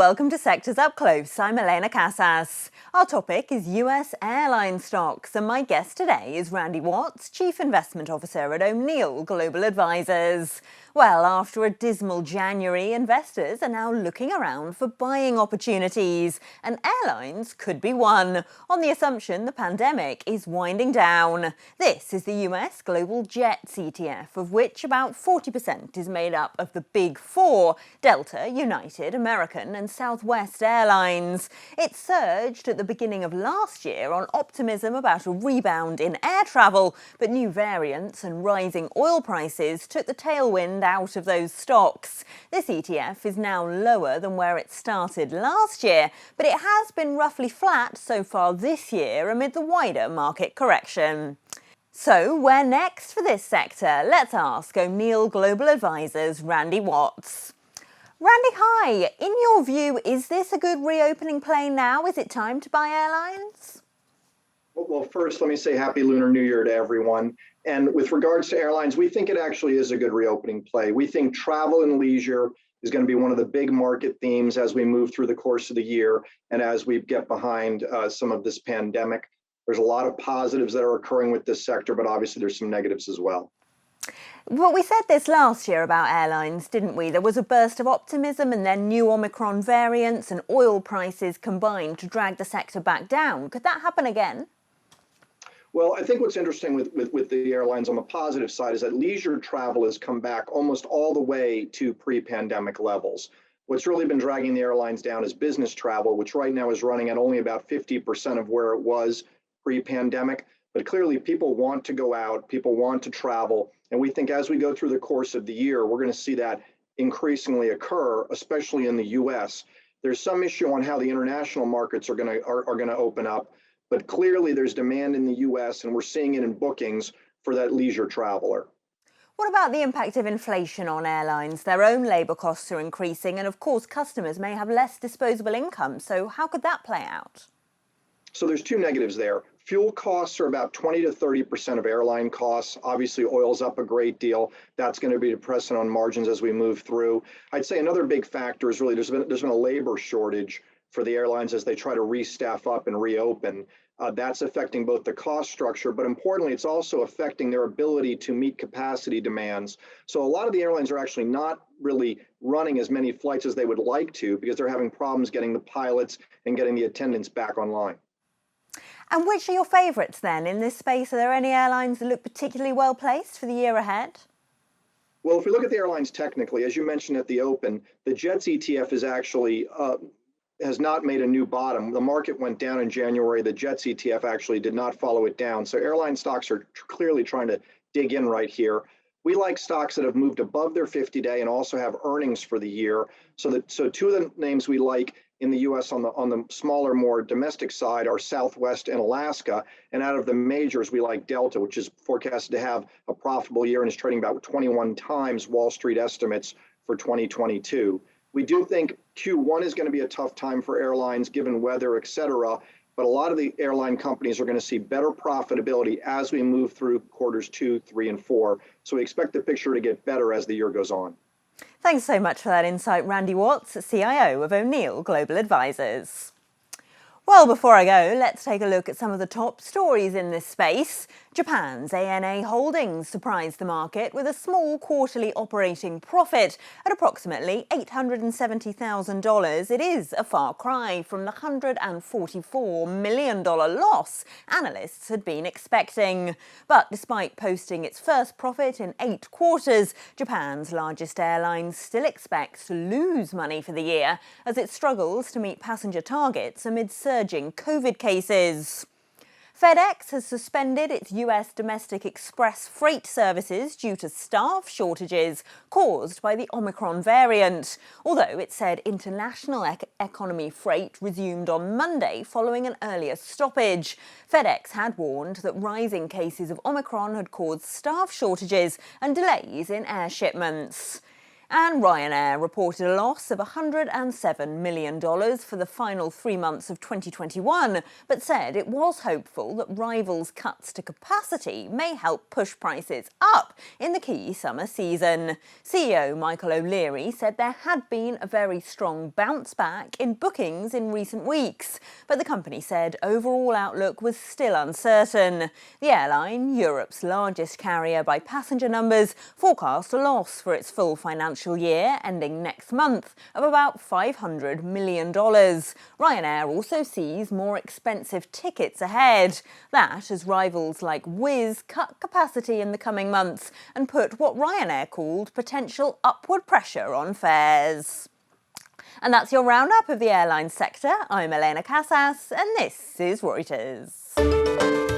welcome to Sectors Up Close. I'm Elena Casas. Our topic is US airline stocks, and my guest today is Randy Watts, Chief Investment Officer at O'Neill Global Advisors. Well, after a dismal January, investors are now looking around for buying opportunities, and airlines could be one, on the assumption the pandemic is winding down. This is the US Global Jets ETF, of which about 40% is made up of the Big Four: Delta, United, American and Southwest Airlines. It surged at the beginning of last year on optimism about a rebound in air travel, but new variants and rising oil prices took the tailwind out of those stocks. This ETF is now lower than where it started last year, but it has been roughly flat so far this year amid the wider market correction. So, where next for this sector? Let's ask O'Neill Global Advisors' Randy Watts. Randy, hi. In your view, is this a good reopening play now? Is it time to buy airlines? Well, first, let me say Happy Lunar New Year to everyone. And with regards to airlines, we think it actually is a good reopening play. We think travel and leisure is going to be one of the big market themes as we move through the course of the year and as we get behind some of this pandemic. There's a lot of positives that are occurring with this sector, but obviously there's some negatives as well. Well, we said this last year about airlines, didn't we? There was a burst of optimism and then new Omicron variants and oil prices combined to drag the sector back down. Could that happen again? Well, I think what's interesting with the airlines on the positive side is that leisure travel has come back almost all the way to pre-pandemic levels. What's really been dragging the airlines down is business travel, which right now is running at only about 50% of where it was pre-pandemic. But clearly, people want to go out, people want to travel. And we think as we go through the course of the year, we're going to see that increasingly occur, especially in the US. There's some issue on how the international markets are going to open up. But clearly, there's demand in the US, and we're seeing it in bookings for that leisure traveler. What about the impact of inflation on airlines? Their own labour costs are increasing, and of course, customers may have less disposable income. So how could that play out? So there's two negatives there. Fuel costs are about 20 to 30% of airline costs. Obviously, oil's up a great deal. That's going to be depressing on margins as we move through. I'd say another big factor is really there's been a labor shortage for the airlines as they try to restaff up and reopen. That's affecting both the cost structure, but importantly, it's also affecting their ability to meet capacity demands. So a lot of the airlines are actually not really running as many flights as they would like to because they're having problems getting the pilots and getting the attendants back online. And which are your favourites then in this space? Are there any airlines that look particularly well placed for the year ahead? Well, if we look at the airlines technically, as you mentioned at the open, the Jets ETF is actually has not made a new bottom. The market went down in January. The Jets ETF actually did not follow it down. So airline stocks are clearly trying to dig in right here. We like stocks that have moved above their 50-day and also have earnings for the year. So two of the names we like in the US on the smaller, more domestic side are Southwest and Alaska. And out of the majors, we like Delta, which is forecasted to have a profitable year and is trading about 21 times Wall Street estimates for 2022. We do think Q1 is going to be a tough time for airlines given weather, et cetera. But a lot of the airline companies are going to see better profitability as we move through quarters 2, 3, and 4. So we expect the picture to get better as the year goes on. Thanks so much for that insight, Randy Watts, CIO of O'Neill Global Advisors. Well, before I go, let's take a look at some of the top stories in this space. Japan's ANA Holdings surprised the market with a small quarterly operating profit at approximately $870,000. It is a far cry from the $144 million loss analysts had been expecting. But despite posting its first profit in 8 quarters, Japan's largest airline still expects to lose money for the year as it struggles to meet passenger targets amid surging COVID cases. FedEx has suspended its US domestic express freight services due to staff shortages caused by the Omicron variant, although it said international economy freight resumed on Monday following an earlier stoppage. FedEx had warned that rising cases of Omicron had caused staff shortages and delays in air shipments. And Ryanair reported a loss of $107 million for the final 3 months of 2021, but said it was hopeful that rivals' cuts to capacity may help push prices up in the key summer season. CEO Michael O'Leary said there had been a very strong bounce back in bookings in recent weeks, but the company said overall outlook was still uncertain. The airline, Europe's largest carrier by passenger numbers, forecast a loss for its full financial year ending next month of about $500 million. Ryanair also sees more expensive tickets ahead. That as rivals like Wizz cut capacity in the coming months and put what Ryanair called potential upward pressure on fares. And that's your roundup of the airline sector. I'm Elena Casas, and this is Reuters.